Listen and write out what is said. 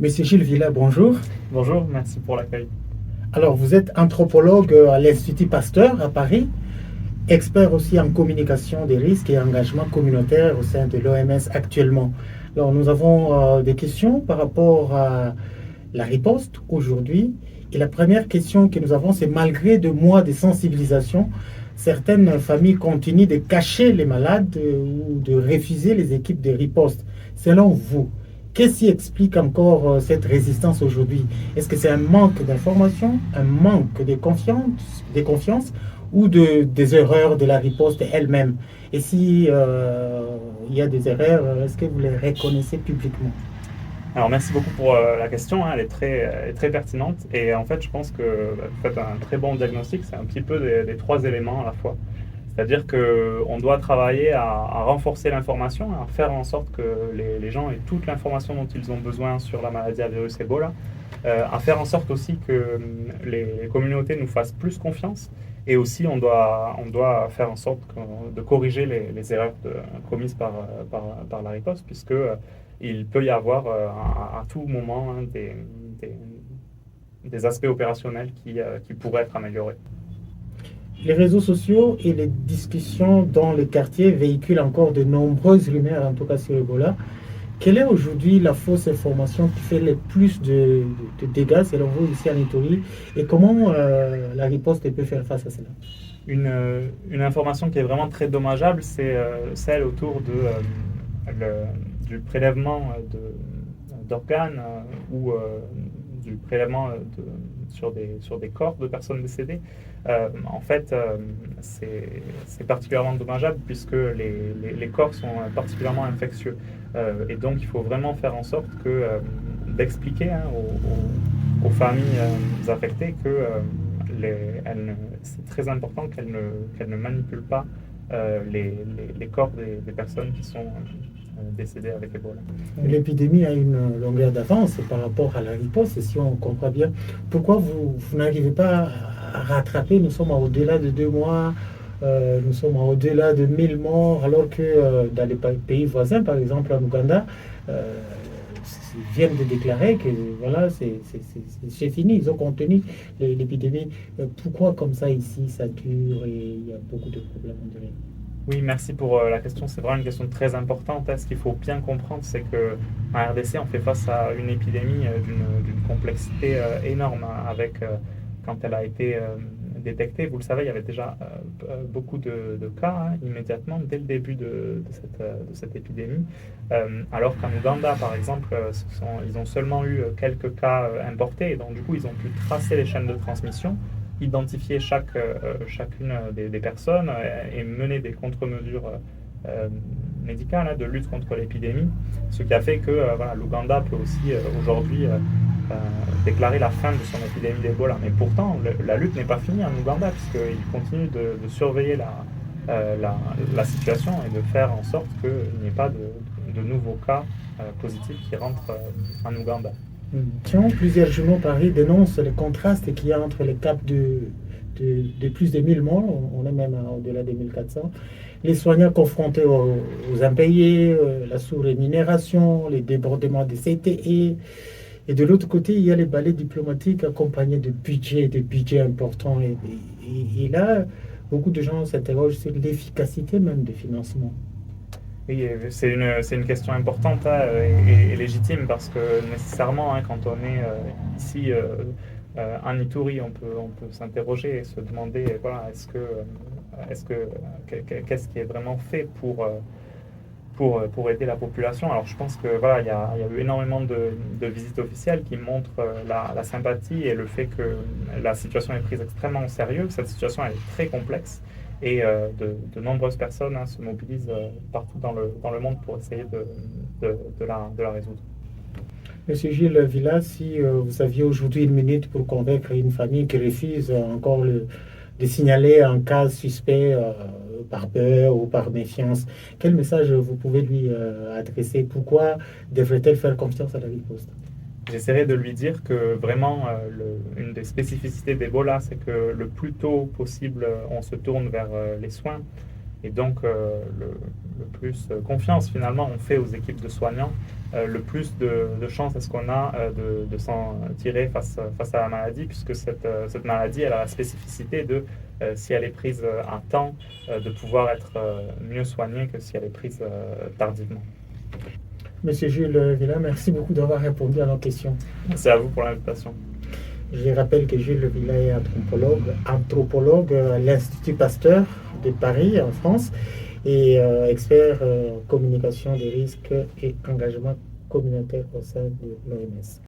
Monsieur Gilles Villa, bonjour. Bonjour, merci pour l'accueil. Alors, vous êtes anthropologue à l'Institut Pasteur à Paris, expert aussi en communication des risques et engagement communautaire au sein de l'OMS actuellement. Alors, nous avons des questions par rapport à la riposte aujourd'hui. Et la première question que nous avons, c'est malgré 2 mois de sensibilisation, certaines familles continuent de cacher les malades ou de refuser les équipes de riposte. Selon vous, qu'est-ce qui explique encore cette résistance aujourd'hui? Est-ce que c'est un manque d'information, un manque de confiance ou des erreurs de la riposte elle-même? Et si il y a des erreurs, est-ce que vous les reconnaissez publiquement? Alors merci beaucoup pour la question, hein, elle est très pertinente et en fait je pense que vous faites un très bon diagnostic, c'est un petit peu des trois éléments à la fois. C'est-à-dire qu'on doit travailler à renforcer l'information, à faire en sorte que les gens aient toute l'information dont ils ont besoin sur la maladie à virus Ebola, à faire en sorte aussi que les communautés nous fassent plus confiance et aussi on doit faire en sorte de corriger les erreurs commises par la riposte puisque il peut y avoir à tout moment hein, des aspects opérationnels qui pourraient être améliorés. Les réseaux sociaux et les discussions dans les quartiers véhiculent encore de nombreuses rumeurs, en tout cas sur Ebola. Quelle est aujourd'hui la fausse information qui fait le plus de dégâts, selon vous, ici en Italie, et comment la riposte peut faire face à cela? Une information qui est vraiment très dommageable, c'est celle autour du prélèvement d'organes ou du prélèvement sur des corps de personnes décédées. En fait, c'est particulièrement dommageable puisque les corps sont particulièrement infectieux. Et donc, il faut vraiment faire en sorte d'expliquer hein, aux familles affectées que c'est très important qu'elles ne manipulent pas les corps des personnes qui sont décédées avec Ebola. L'épidémie a une longueur d'avance par rapport à la riposte, si on comprend bien. Pourquoi vous n'arrivez pas à rattraper? Nous sommes au-delà de 2 mois, nous sommes au-delà de 1000 morts, alors que dans les pays voisins, par exemple en Ouganda, euh, viennent de déclarer que voilà, c'est fini, ils ont contenu l'épidémie. Pourquoi comme ça ici, ça dure et il y a beaucoup de problèmes on dirait? Oui, merci pour la question. C'est vraiment une question très importante, hein. Ce qu'il faut bien comprendre, c'est que en RDC, on fait face à une épidémie d'une complexité énorme hein, avec quand elle a été détectée. Vous le savez, il y avait déjà beaucoup de cas hein, immédiatement dès le début de cette épidémie. Alors qu'en Ouganda, par exemple, ils ont seulement eu quelques cas importés et donc du coup, ils ont pu tracer les chaînes de transmission identifier chacune des personnes et mener des contre-mesures médicales hein, de lutte contre l'épidémie, ce qui a fait que voilà, l'Ouganda peut aussi aujourd'hui déclarer la fin de son épidémie d'Ebola. Mais pourtant, la lutte n'est pas finie en Ouganda, puisqu'il continue de surveiller la situation et de faire en sorte qu'il n'y ait pas de nouveaux cas positifs qui rentrent en Ouganda. Tiens, plusieurs journaux Paris dénoncent le contraste qu'il y a entre les caps de plus de 1000 morts, on est même au-delà des 1400, les soignants confrontés aux impayés, la sous-rémunération, les débordements des CTE. Et de l'autre côté, il y a les balais diplomatiques accompagnés de budgets importants. Et là, beaucoup de gens s'interrogent sur l'efficacité même des financements. Oui, c'est une question importante hein, et légitime parce que nécessairement, hein, quand on est ici en Ituri, on peut s'interroger et se demander, voilà, qu'est-ce qui est vraiment fait pour aider la population. Alors je pense que voilà, il y a eu énormément de visites officielles qui montrent la sympathie et le fait que la situation est prise extrêmement au sérieux. Cette situation elle est très complexe et de nombreuses personnes hein, se mobilisent partout dans le monde pour essayer de la résoudre. Monsieur Gilles Villa, si vous aviez aujourd'hui 1 minute pour convaincre une famille qui refuse encore de signaler un cas suspect par peur ou par méfiance, quel message vous pouvez lui adresser? Pourquoi devrait-elle faire confiance à la riposte? J'essaierai de lui dire que vraiment, une des spécificités d'Ebola, c'est que le plus tôt possible, on se tourne vers les soins et donc le plus confiance finalement on fait aux équipes de soignants, le plus de chances est-ce qu'on a de s'en tirer face à la maladie, puisque cette maladie, elle a la spécificité de, si elle est prise à temps, de pouvoir être mieux soignée que si elle est prise tardivement. Monsieur Jules Villa, merci beaucoup d'avoir répondu à nos questions. C'est à vous pour l'invitation. Je rappelle que Jules Villa est anthropologue à l'Institut Pasteur de Paris, en France, et expert communication des risques et engagement communautaire au sein de l'OMS.